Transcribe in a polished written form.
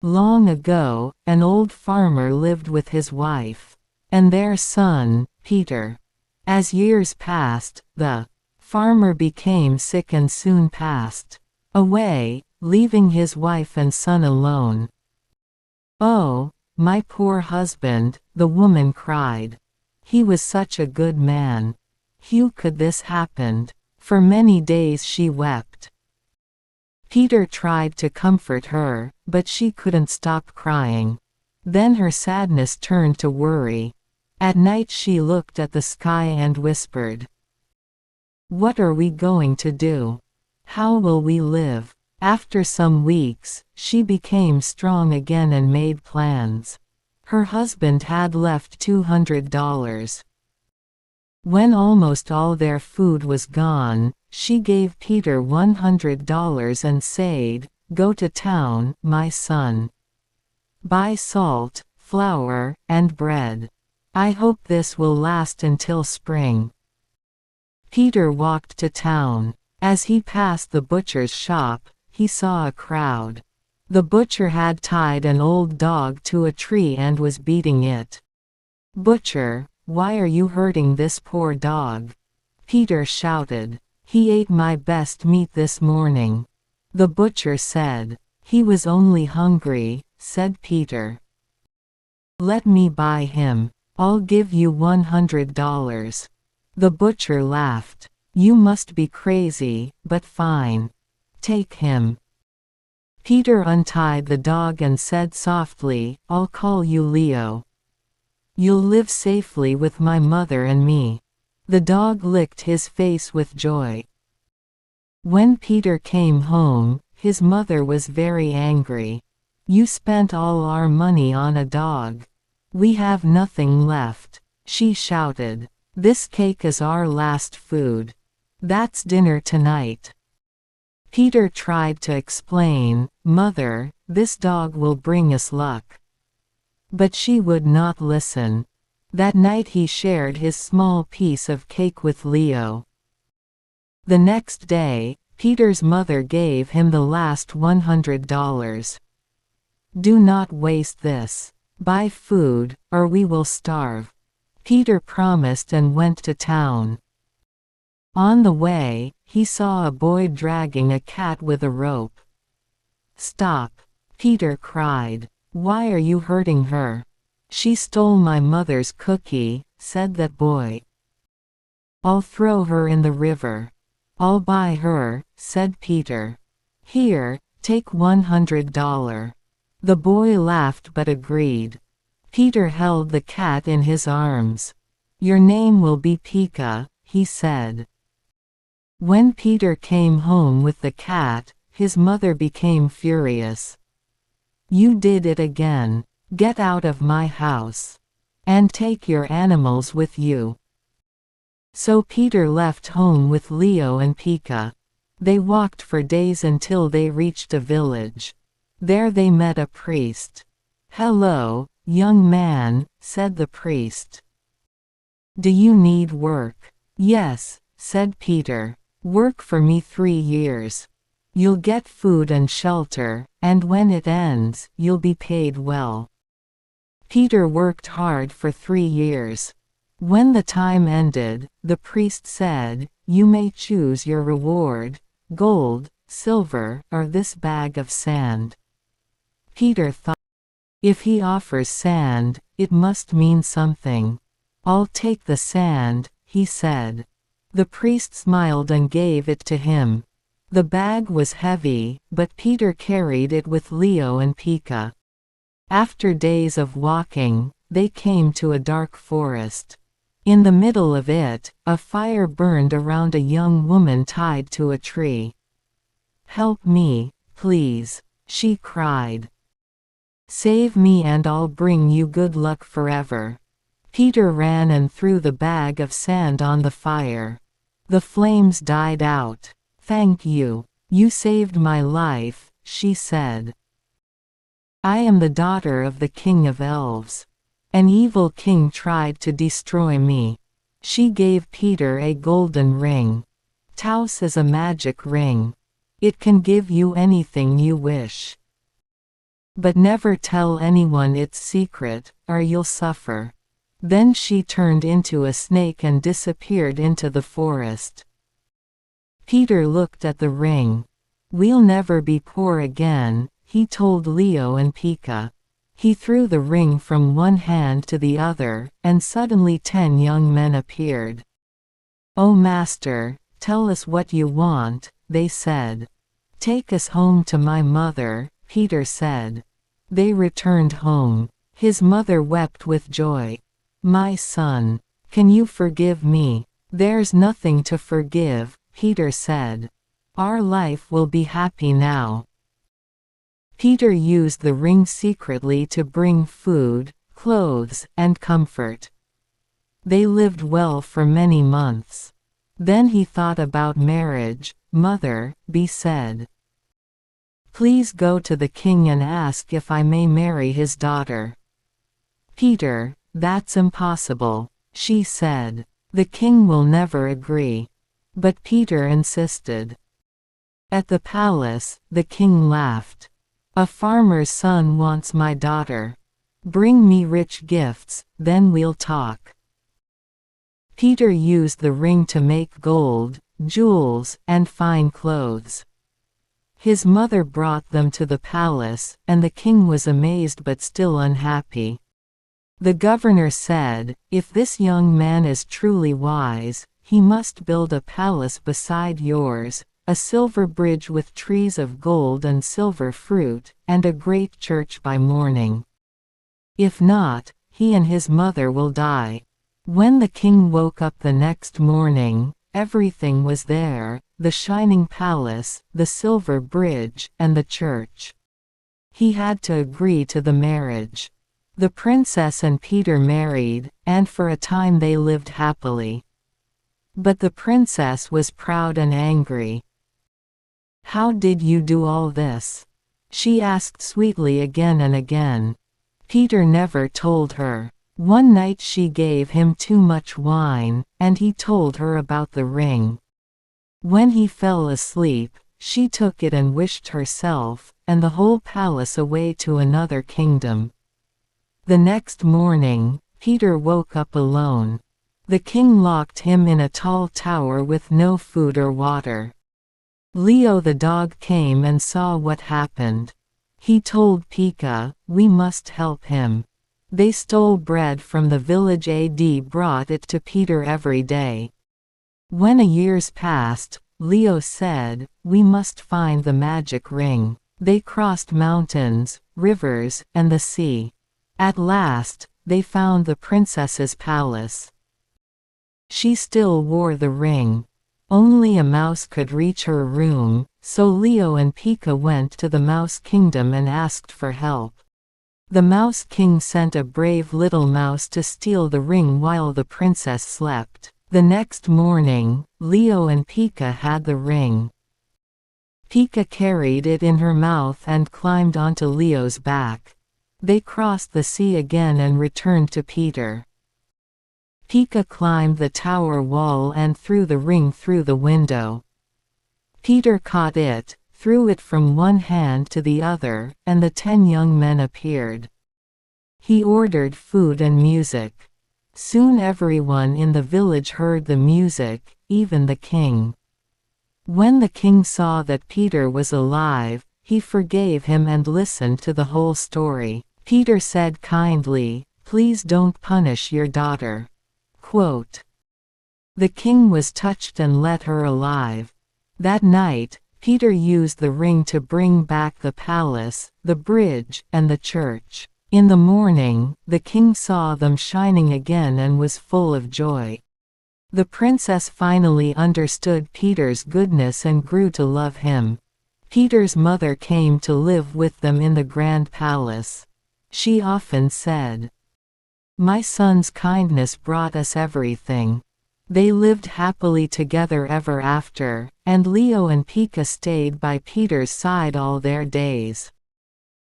Long ago, an old farmer lived with his wife and their son, Peter. As years passed, the farmer became sick and soon passed away, leaving his wife and son alone. "Oh, my poor husband," the woman cried. "He was such a good man. How could this happen?" For many days she wept. Peter tried to comfort her, but she couldn't stop crying. Then her sadness turned to worry. At night she looked at the sky and whispered, "What are we going to do? How will we live?" After some weeks, she became strong again and made plans. Her husband had left $200. When almost all their food was gone, she gave Peter $100 and said, "Go to town, my son. Buy salt, flour, and bread. I hope this will last until spring." Peter walked to town. As he passed the butcher's shop, he saw a crowd. The butcher had tied an old dog to a tree and was beating it. "Butcher, why are you hurting this poor dog?" Peter shouted. "He ate my best meat this morning." The butcher said. "He was only hungry," said Peter. "Let me buy him. I'll give you $100. The butcher laughed. "You must be crazy, but fine. Take him." Peter untied the dog and said softly, "I'll call you Leo. You'll live safely with my mother and me." The dog licked his face with joy. When Peter came home, his mother was very angry. "You spent all our money on a dog. We have nothing left," she shouted. "This cake is our last food. That's dinner tonight." Peter tried to explain, "Mother, this dog will bring us luck." But she would not listen. That night he shared his small piece of cake with Leo. The next day, Peter's mother gave him the last $100. "Do not waste this. Buy food, or we will starve." Peter promised and went to town. On the way, he saw a boy dragging a cat with a rope. "Stop!" Peter cried. "Why are you hurting her?" "She stole my mother's cookie," said that boy. "I'll throw her in the river." "I'll buy her," said Peter. "Here, take $100. The boy laughed but agreed. Peter held the cat in his arms. "Your name will be Pika," he said. When Peter came home with the cat, his mother became furious. "You did it again. Get out of my house. And take your animals with you." So Peter left home with Leo and Pika. They walked for days until they reached a village. There they met a priest. "Hello, young man," said the priest. "Do you need work?" "Yes," said Peter. "Work for me 3 years. You'll get food and shelter, and when it ends, you'll be paid well." Peter worked hard for 3 years. When the time ended, the priest said, "You may choose your reward: gold, silver, or this bag of sand." Peter thought, if he offers sand, it must mean something. "I'll take the sand," he said. The priest smiled and gave it to him. The bag was heavy, but Peter carried it with Leo and Pika. After days of walking, they came to a dark forest. In the middle of it, a fire burned around a young woman tied to a tree. "Help me, please," she cried. "Save me and I'll bring you good luck forever." Peter ran and threw the bag of sand on the fire. The flames died out. "Thank you. You saved my life," she said. "I am the daughter of the King of Elves. An evil king tried to destroy me." She gave Peter a golden ring. "Taos is a magic ring. It can give you anything you wish. But never tell anyone its secret, or you'll suffer." Then she turned into a snake and disappeared into the forest. Peter looked at the ring. "We'll never be poor again," he told Leo and Pika. He threw the ring from one hand to the other, and suddenly 10 young men appeared. "Oh master, tell us what you want," they said. "Take us home to my mother," Peter said. They returned home. His mother wept with joy. "My son, can you forgive me?" "There's nothing to forgive," Peter said. "Our life will be happy now." Peter used the ring secretly to bring food, clothes, and comfort. They lived well for many months. Then he thought about marriage. "Mother," Bee said, "please go to the king and ask if I may marry his daughter." "Peter, that's impossible," she said. "The king will never agree." But Peter insisted. At the palace, the king laughed. "A farmer's son wants my daughter. Bring me rich gifts, then we'll talk." Peter used the ring to make gold, jewels, and fine clothes. His mother brought them to the palace, and the king was amazed but still unhappy. The governor said, "If this young man is truly wise, he must build a palace beside yours, a silver bridge with trees of gold and silver fruit, and a great church by morning. If not, he and his mother will die." When the king woke up the next morning, everything was there: the shining palace, the silver bridge, and the church. He had to agree to the marriage. The princess and Peter married, and for a time they lived happily. But the princess was proud and angry. "How did you do all this?" she asked sweetly again and again. Peter never told her. One night she gave him too much wine, and he told her about the ring. When he fell asleep, she took it and wished herself, and the whole palace away to another kingdom. The next morning, Peter woke up alone. The king locked him in a tall tower with no food or water. Leo the dog came and saw what happened. He told Pika, "We must help him." They stole bread from the village and brought it to Peter every day. When a years passed, Leo said, "We must find the magic ring." They crossed mountains, rivers, and the sea. At last, they found the princess's palace. She still wore the ring. Only a mouse could reach her room, so Leo and Pika went to the Mouse Kingdom and asked for help. The Mouse King sent a brave little mouse to steal the ring while the princess slept. The next morning, Leo and Pika had the ring. Pika carried it in her mouth and climbed onto Leo's back. They crossed the sea again and returned to Peter. Pika climbed the tower wall and threw the ring through the window. Peter caught it, threw it from one hand to the other, and the 10 young men appeared. He ordered food and music. Soon everyone in the village heard the music, even the king. When the king saw that Peter was alive, he forgave him and listened to the whole story. Peter said kindly, "Please don't punish your daughter." Quote. The king was touched and let her alive. That night, Peter used the ring to bring back the palace, the bridge, and the church. In the morning, the king saw them shining again and was full of joy. The princess finally understood Peter's goodness and grew to love him. Peter's mother came to live with them in the grand palace. She often said, "My son's kindness brought us everything." They lived happily together ever after, and Leo and Pika stayed by Peter's side all their days.